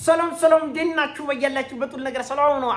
ሰላም ዲናችሁ በያላችሁ በጥል ነገር ሰላም ነው።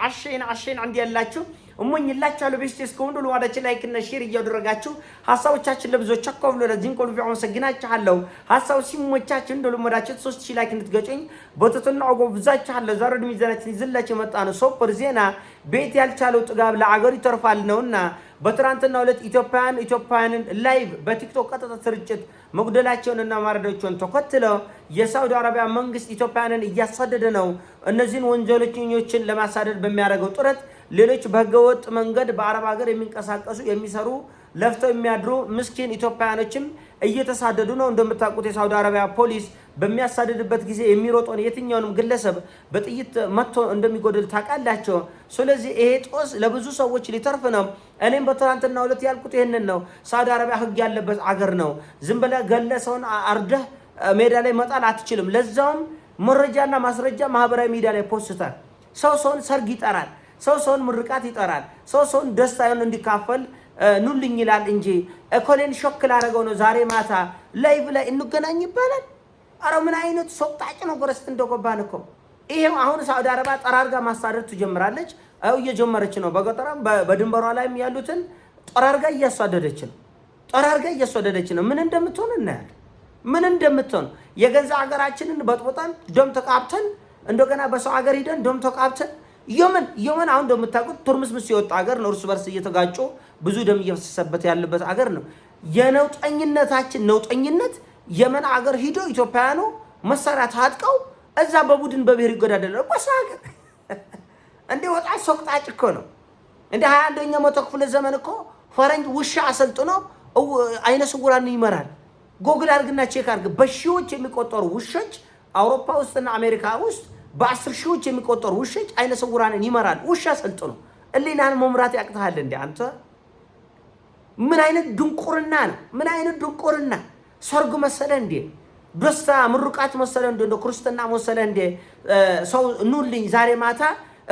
አሸን አንድ ያላችሁ እሞኝላችሁ አለ በስቴስ ኮንዶል ዋዳች ላይክ እና ሼር እያደረጋችሁ ሐሳቦቻችን ለብዙዎች አቆብሎ ለዚህን ኮል ቪዲዮ አመሰግናችኋለሁ። ሐሳብ ሲሞቻችሁ እንደሉ መዳችሁ 3000 ላይክ እንድትገጩኝ በተተና አጎ ብዛችኋለሁ። ዛሬ ሚዛናችን ይዘላችሁ መጣ ነው። ሱፐር ዜና ቤት ያልቻለው ጥጋብ ለአገሩ ይተርፋል ነውና በትራንትና ሁለት ኢትዮጵያውያንን ላይቭ በቲክቶክ ቀጥታ ስርጭት መግደላቸውንና ማረዳቸውን ተከትለው የሳውዲ አረቢያ መንግስት ኢትዮጵያውያንን እያሳደደ ነው። እነዚህን ወንጀለኞችን ለማሳደድ በሚያደርገው ጥረት ሌሎች በህገወጥ መንገድ በአረብ ሀገር የሚንቀሳቀሱ የሚሰሩ ለፍተው የሚያድሩ ምስኪን ኢትዮጵያውያኖችም እየተሳደዱ ነው። እንደምታውቁት የሳውዲ አረቢያ ፖሊስ በሚያሳደድበት ጊዜ የሚሮጠውን የትኛውንም ግለሰብ በጥይት መጥቶ እንደሚጎድል ታውቃላችሁ። ስለዚህ ይሄ ጦስ ለብዙ ሰዎች ሊተርፍ ነው። እኔም በትናንትና ሁለት ያልኩት ይሄንን ነው። ሳውዲ አረቢያ ህግ ያለበት አገር ነው። ዝም ብለህ ገለሰውን አርደህ ሜዳ ላይ መጣል አትችልም። ለዛውም መረጃና ማስረጃ ማህበራዊ ሚዲያ ላይ ፖስታል። ሰውን ሰርግ ይጠራል። ሰውን ምርቃት ይጠራል። ሰውን ደስታውን እንዲካፈል ኑልኝ ይላል እንጂ እኮሌን ሾክ ላደረገው ነው ዛሬ ማታ ላይቭ ላይ እንገናኝ ይባላል። አረ ምን አይነት ሶቅጣጭ ነው ጎረስት እንደገባን እኮ። ይሄው አሁን ሳውዲ አረቢያ ጠራርጋ ማሳደድ ትጀምራለች። አው እየጀመረች ነው። በገጠራም በድንበሯ ላይም ያሉትን ጠራርጋ እያሳደደች ነው። ምን እንደምትሆን እናያለን። ምን እንደምትሆን የገዛ ሀገራችንን በጥብጠን ደም ተቃብተን እንደገና በሰው ሀገር ሄደን ደም ተቃብተን የመን አሁን እንደምታውቁት ቱርምስምስ የወጣ ሀገር ነው። እርስ በርስ እየተጋጩ ብዙ ደም እየፈሰሰበት ያለበት ሀገር ነው። የነውጠኝነታችን ነውጠኝነት የመን ሀገር ሂዶ ኢትዮጵያውያኑ መሳሪያ ታጥቀው እዛ በቡድን በብሔር ይገዳደላሉ። በሳገር እንደ ወጣ ሶቅጣጭ እኮ ነው። እንደ 21ኛው መቶ ክፍለ ዘመን እኮ ፈረንጅ ውሻ አሰልጥኖ አይነ ስውራን ይመራል። ጎግል አድርግና ቼክ አድርግ። በሺዎች የሚቆጠሩ ውሾች አውሮፓ ውስጥና አሜሪካ ውስጥ በ10 ሺዎች የሚቆጠሩ ውሾች አይነ ስውራንን ይመራል። ውሻ አሰልጥኖ እሊናን መምራት ያቅታል እንዴ አንተ? ምን አይነት ድንቁርና ነው? ምን አይነት ድንቁርና! ሰርግ መሰለ እንዴ? ደስታ ምርቃት መሰለ እንዴ? እንደ ክርስትና መሰለ እንዴ? ሰው ኑልኝ ዛሬ ማታ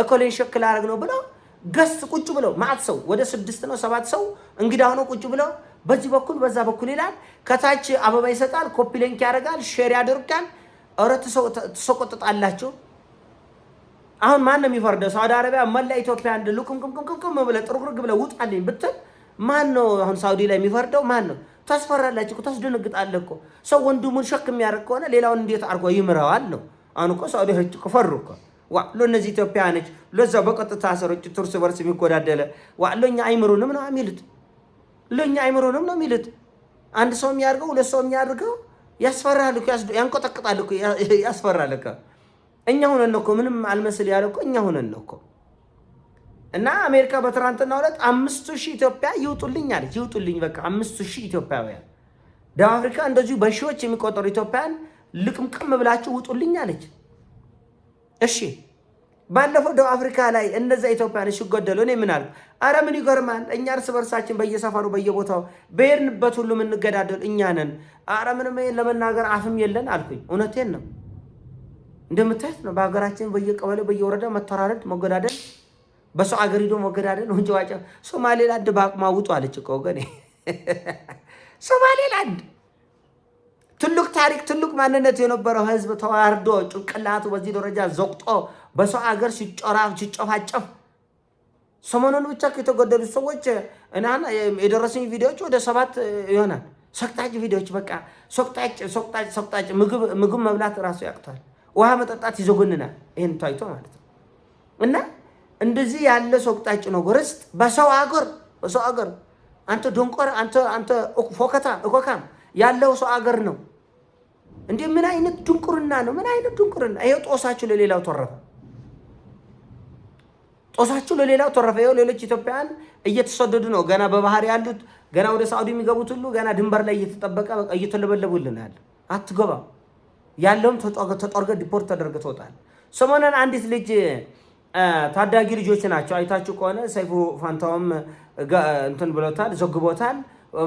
እኮሌን ሸክል አረግ ነው ብለው ገስት ቁጭ ብለው ማአት ሰው ወደ 6 ነው 7 ሰው እንግዳ ሆኖ ቁጭ ብለው በዚህ በኩል በዛ በኩል ይላል። ከታች አበባ ይሰጣል፣ ኮፒ ሊንክ ያደርጋል፣ ሼር ያደርጋል። አውረት ሰው ተሰቆጥጣላችሁ። አሁን ማን ነው የሚፈርደው? ሳውዲ አረቢያ መላ ኢትዮጵያ አንድ ሉክም ብለህ ጥርግርግ ብለህ ውጣልኝ ብትል ማን ነው አሁን ሳውዲ ላይ የሚፈርደው? ማን ነው? ታስፈራላችሁ እኮ፣ ታስደነግጣለህ እኮ። ሰው ወንድሙን ሸክ የሚያደርግ ከሆነ ሌላውን እንዴት አድርጎ ይምረዋል ነው። አሁን እኮ ሳውዲ ህጭ ፈሩ እኮ። ለእነዚህ ኢትዮጵያኖች ለዛው በቀጥታ ሰሮች እርስ በርስ የሚጎዳደለ ለእኛ አይምሩንም ነው የሚሉት። ለእኛ አይምሩንም ነው የሚሉት። አንድ ሰው የሚያደርገው ሁለት ሰው የሚያደርገው ያስፈራል እኮ፣ ያንቆጠቅጣል እኮ፣ ያስፈራል እኮ። እኛ ሆነን ነው እኮ ምንም አልመስል ያለው እኮ እኛ ሆነን ነው እኮ። እና አሜሪካ በትራንትና ሁለት 5000 ኢትዮጵያ ይውጡልኝ አለች። ይውጡልኝ በቃ 5000 ኢትዮጵያውያን። ደቡብ አፍሪካ እንደዚሁ በሺዎች የሚቆጠሩ ኢትዮጵያን ልቅምቅም ብላችሁ ውጡልኝ አለች። እሺ ባለፈው ደቡብ አፍሪካ ላይ እነዛ ኢትዮጵያኖች ሲገደሉ እኔ ምን አልኩ? አረ ምን ይገርማል፣ እኛ እርስ በርሳችን በየሰፈሩ በየቦታው በሄድንበት ሁሉ የምንገዳደል እኛ ነን። አረ ምንም ለመናገር አፍም የለን አልኩኝ። እውነቴን ነው። እንደምታዩት ነው በሀገራችን በየቀበሌው በየወረዳ መተራረድ፣ መገዳደል፣ በሰው አገር ሄዶ መገዳደል ወንጀዋጫ። ሶማሌላንድ በአቅማ ውጡ አለች እኮ ወገኔ። ሶማሌላንድ ትልቅ ታሪክ ትልቅ ማንነት የነበረው ህዝብ ተዋርዶ ጭንቅላቱ በዚህ ደረጃ ዘቅጦ በሰው አገር ሲጨፋጨፍ ሰሞኑን ብቻ ከተገደሉ ሰዎች እና የደረሰኝ ቪዲዮዎች ወደ 7 ይሆናል። ሰቅጣጭ ቪዲዮዎች በቃ ሰቅጣጭ ምግብ መብላት ራሱ ያቅታል። ውሃ መጠጣት ይዘጉንናል። ይሄን ታይቶ ማለት ነው። እና እንደዚህ ያለ ሰቅጣጭ ነው ጎረስት በሰው አገር አንተ ዶንቆር አንተ ፎከታ እኮካም ያለው ሰው አገር ነው እንዴ? ምን አይነት ድንቁርና ነው? ምን አይነት ድንቁርና! ይሄው ጦሳችሁ ለሌላው ተረፈ። ይሄው ሌሎች ኢትዮጵያውያን እየተሰደዱ ነው። ገና በባህር ያሉት ገና ወደ ሳውዲ የሚገቡት ሁሉ ገና ድንበር ላይ እየተጠበቀ በቃ እየተለበለቡልናል። አትገባም ያለውም ተጠርገ ዲፖርት ተደርገ ተወጣል። ሰሞኑን አንዲት ልጅ ታዳጊ ልጆች ናቸው አይታችሁ ከሆነ ሰይፉ ፋንታውም እንትን ብሎታል፣ ዘግቦታል።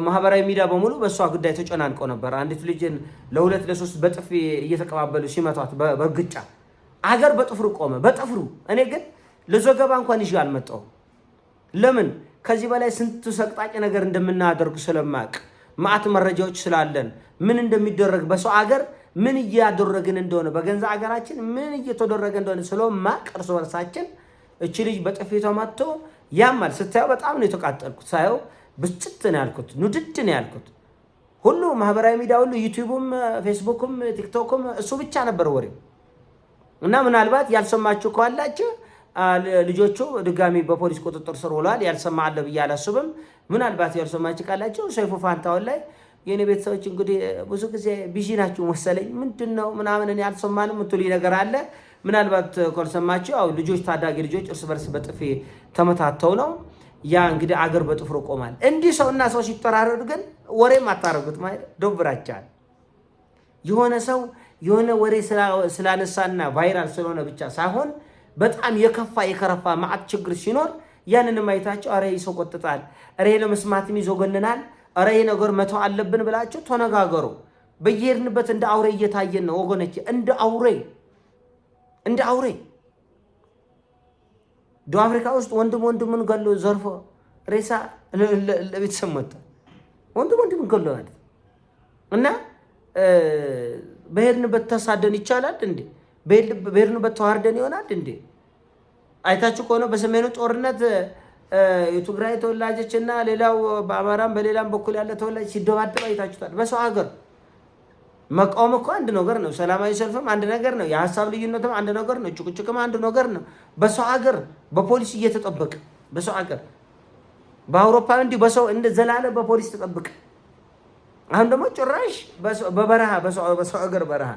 ማህበራዊ ሚዲያ በሙሉ በሷ ጉዳይ ተጨናንቆ ነበር። አንዲት ልጅን ለ2 ለ3 በጥፊ እየተቀባበሉ ሲመቷት በግጫ አገር በጥፍሩ ቆመ። በጥፍሩ እኔ ግን ለዘገባ እንኳን ይዤ አልመጣሁም። ለምን? ከዚህ በላይ ስንት ሰቅጣጭ ነገር እንደምናደርግ ስለማቅ ማአት መረጃዎች ስላለን ምን እንደሚደረግ በሰው አገር ምን እያደረግን እንደሆነ በገንዛ ሀገራችን ምን እየተደረገ እንደሆነ ስለማቅ እርስ በርሳችን እቺ ልጅ በጥፊ ተመቶ ያማል። ስታየው በጣም ነው የተቃጠልኩት። ሳየው ብስጭት ነው ያልኩት፣ ንድድ ነው ያልኩት። ሁሉ ማህበራዊ ሚዲያ ሁሉ ዩቲዩብም፣ ፌስቡክም፣ ቲክቶክም እሱ ብቻ ነበር ወሬው። እና ምናልባት ያልሰማችሁ ካላችሁ ልጆቹ ድጋሚ በፖሊስ ቁጥጥር ስር ውለዋል። ያልሰማ አለ ብዬ አላስብም። ምናልባት ያልሰማችሁ ካላችሁ ሰይፉ ፋንታሁን ላይ የኔ ቤተሰቦች እንግዲህ ብዙ ጊዜ ቢዚ ናችሁ መሰለኝ ምንድነው ምናምን እኔ አልሰማንም የምትሉኝ ነገር አለ። ምናልባት ካልሰማችሁ ያው ልጆች ታዳጊ ልጆች እርስ በርስ በጥፊ ተመታተው ነው። ያ እንግዲህ አገር በጥፍሮ ቆማል። እንዲህ ሰውና ሰው ሲጠራረዱ ግን ወሬም አታረጉት ማለት ዶብራቻል። የሆነ ሰው የሆነ ወሬ ስላነሳና ቫይራል ስለሆነ ብቻ ሳይሆን በጣም የከፋ የከረፋ ማዕት ችግር ሲኖር ያንን ማይታቸው አረ ይሰው ቆጥጣል፣ አረ ለመስማትም ይዞገንናል፣ አረ ነገር መተው አለብን ብላችሁ ተነጋገሩ። በየሄድንበት እንደ አውሬ እየታየን ነው ወገኖቼ፣ እንደ አውሬ ደቡብ አፍሪካ ውስጥ ወንድሙን ገሎ ዘርፎ ሬሳ ለቤተሰብ መጣ። ወንድሙን ገሎ ማለት እና በሄድንበት ተሳደን ይቻላል እንዴ? በሄድንበት ተዋርደን ይሆናል እንዴ? አይታችሁ ከሆነ በሰሜኑ ጦርነት የትግራይ ተወላጆችና ሌላው በአማራም በሌላም በኩል ያለ ተወላጅ ሲደባደብ አይታችሁታል። በሰው ሀገር መቃወም እኮ አንድ ነገር ነው። ሰላማዊ ሰልፍም አንድ ነገር ነው። የሀሳብ ልዩነትም አንድ ነገር ነው። ጭቅጭቅም አንድ ነገር ነው። በሰው ሀገር በፖሊስ እየተጠበቀ በሰው ሀገር በአውሮፓ እንዲህ በሰው እንደ ዘላለ በፖሊስ ተጠብቀ። አሁን ደግሞ ጭራሽ በበረሃ በሰው ሀገር በረሃ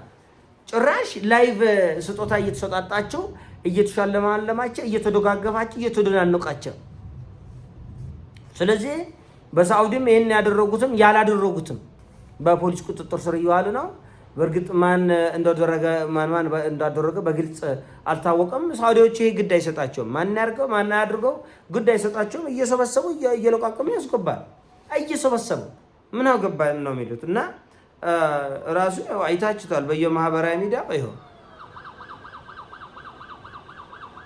ጭራሽ ላይቭ ስጦታ እየተሰጣጣቸው እየተሻለማለማቸው እየተደጋገፋቸው እየተደናነቃቸው። ስለዚህ በሳውዲም ይሄን ያደረጉትም ያላደረጉትም በፖሊስ ቁጥጥር ስር እየዋሉ ነው። በእርግጥ ማን እንዳደረገ በግልጽ አልታወቀም። ሳውዲዎች ይሄ ግድ አይሰጣቸውም። ማን ያርገው ማን ያድርገው ግድ አይሰጣቸውም። እየሰበሰቡ እየለቃቀሙ ያስገባል። እየሰበሰቡ ምን አገባን ነው የሚሉት። እና ራሱ አይታችኋል በየማህበራዊ ሚዲያ ይሄው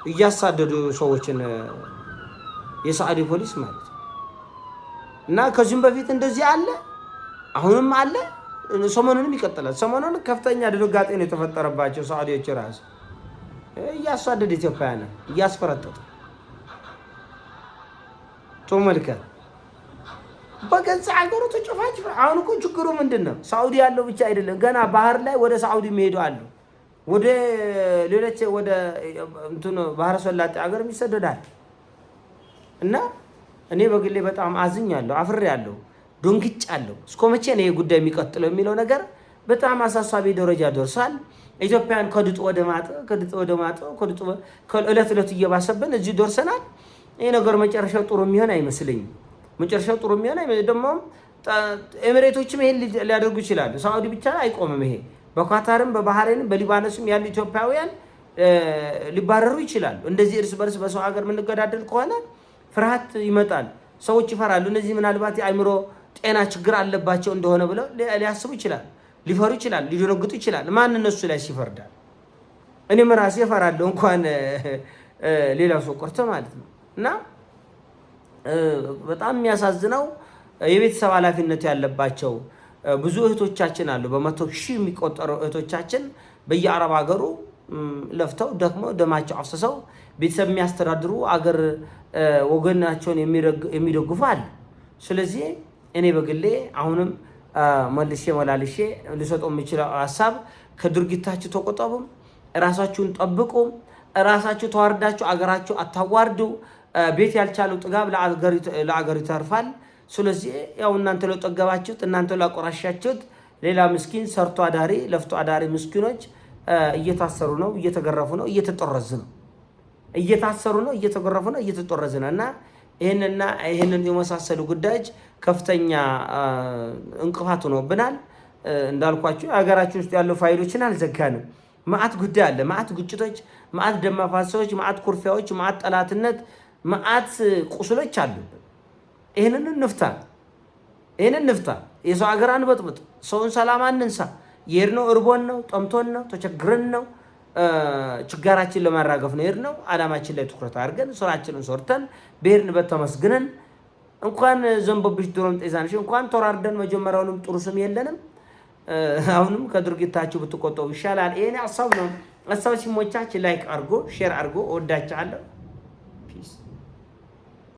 እያሳደዱ ሰዎችን የሳዑዲ ፖሊስ ማለት እና ከዚህም በፊት እንደዚህ አለ፣ አሁንም አለ፣ ሰሞኑንም ይቀጥላል። ሰሞኑን ከፍተኛ ድንጋጤ ነው የተፈጠረባቸው ሳዑዲዎች ራሱ እያሳደዱ ኢትዮጵያውያን እያስፈረጠጡ ተመልከት። በገዛ ሀገሩ ተጨፋጭ። አሁን እኮ ችግሩ ምንድን ነው? ሳዑዲ ያለው ብቻ አይደለም፣ ገና ባህር ላይ ወደ ሳዑዲ የሚሄዱ አሉ። ወደ ሌሎች ወደ እንትኑ ባህረ ሰላጤ ሀገር ይሰደዳል። እና እኔ በግሌ በጣም አዝኛለሁ፣ አፍሬያለሁ፣ ዶንግጫለሁ። እስከ መቼ ነው ይሄ ጉዳይ የሚቀጥለው የሚለው ነገር በጣም አሳሳቢ ደረጃ ደርሷል። ኢትዮጵያን ከድጡ ወደ ማጥ ከዕለት እየባሰብን እዚህ ደርሰናል። ይሄ ነገር መጨረሻው ጥሩ የሚሆን አይመስለኝም። መጨረሻው ጥሩ የሚሆን ደግሞ ኤሚሬቶችም ይሄን ሊያደርጉ ይችላሉ። ሳዑዲ ብቻ አይቆምም ይሄ። በኳታርም በባህሬንም በሊባኖስም ያሉ ኢትዮጵያውያን ሊባረሩ ይችላሉ። እንደዚህ እርስ በርስ በሰው ሀገር የምንገዳደል ከሆነ ፍርሃት ይመጣል። ሰዎች ይፈራሉ። እነዚህ ምናልባት የአእምሮ ጤና ችግር አለባቸው እንደሆነ ብለው ሊያስቡ ይችላል፣ ሊፈሩ ይችላል፣ ሊደነግጡ ይችላል። ማን እነሱ ላይ ይፈርዳል? እኔም ራሴ እፈራለሁ፣ እንኳን ሌላው ሰው ቆርቶ ማለት ነው። እና በጣም የሚያሳዝነው የቤተሰብ ኃላፊነት ያለባቸው ብዙ እህቶቻችን አሉ። በመቶ ሺህ የሚቆጠሩ እህቶቻችን በየአረብ ሀገሩ ለፍተው ደክመው ደማቸው አፍስሰው ቤተሰብ የሚያስተዳድሩ አገር ወገናቸውን የሚደግፉ አሉ። ስለዚህ እኔ በግሌ አሁንም መልሼ መላልሼ ልሰጠው የሚችለው ሀሳብ ከድርጊታችሁ ተቆጠቡ፣ ራሳችሁን ጠብቁ፣ ራሳችሁ ተዋርዳችሁ አገራችሁ አታዋርዱ። ቤት ያልቻለው ጥጋብ ለአገር ይተርፋል። ስለዚህ ያው እናንተ ለጠገባችሁት እናንተ ላቆራሻችሁት ሌላ ምስኪን ሰርቶ አዳሪ ለፍቶ አዳሪ ምስኪኖች እየታሰሩ ነው፣ እየተገረፉ ነው፣ እየተጠረዙ ነው፣ እየታሰሩ ነው፣ እየተገረፉ ነው፣ እየተጠረዙ ነው። እና ይሄንን የመሳሰሉ ጉዳዮች ከፍተኛ እንቅፋት ሆኖብናል። እንዳልኳችሁ ሀገራችን ውስጥ ያለው ፋይሎችን አልዘጋንም። ማአት ጉዳይ አለ፣ ማአት ግጭቶች፣ ማአት ደም ማፋሰሶች፣ ማአት ኩርፊያዎች፣ ማአት ጠላትነት፣ ማአት ቁስሎች አሉብን። ይሄንን እንፍታ። የሰው ሀገር አንበጥብጥ፣ ሰውን ሰላም አንንሳ። የሄድነው እርቦን ነው፣ ጠምቶን ነው፣ ተቸግረን ነው፣ ችጋራችን ለማራገፍ ነው የሄድነው። አላማችን ላይ ትኩረት አድርገን ስራችንን ሰርተን በሄድንበት ተመስግነን እንኳን ዘንቦብሽ ድሮም ጤዛንሽ እንኳን ተወራርደን መጀመሪያውንም ጥሩ ስም የለንም። አሁንም ከድርጊታችሁ ብትቆጠቡ ይሻላል። ይሄን ሀሳብ ነው። ሀሳብ ሲሞቻችሁ ላይክ አድርጎ ሼር አድርጎ። እወዳችኋለሁ። ፒስ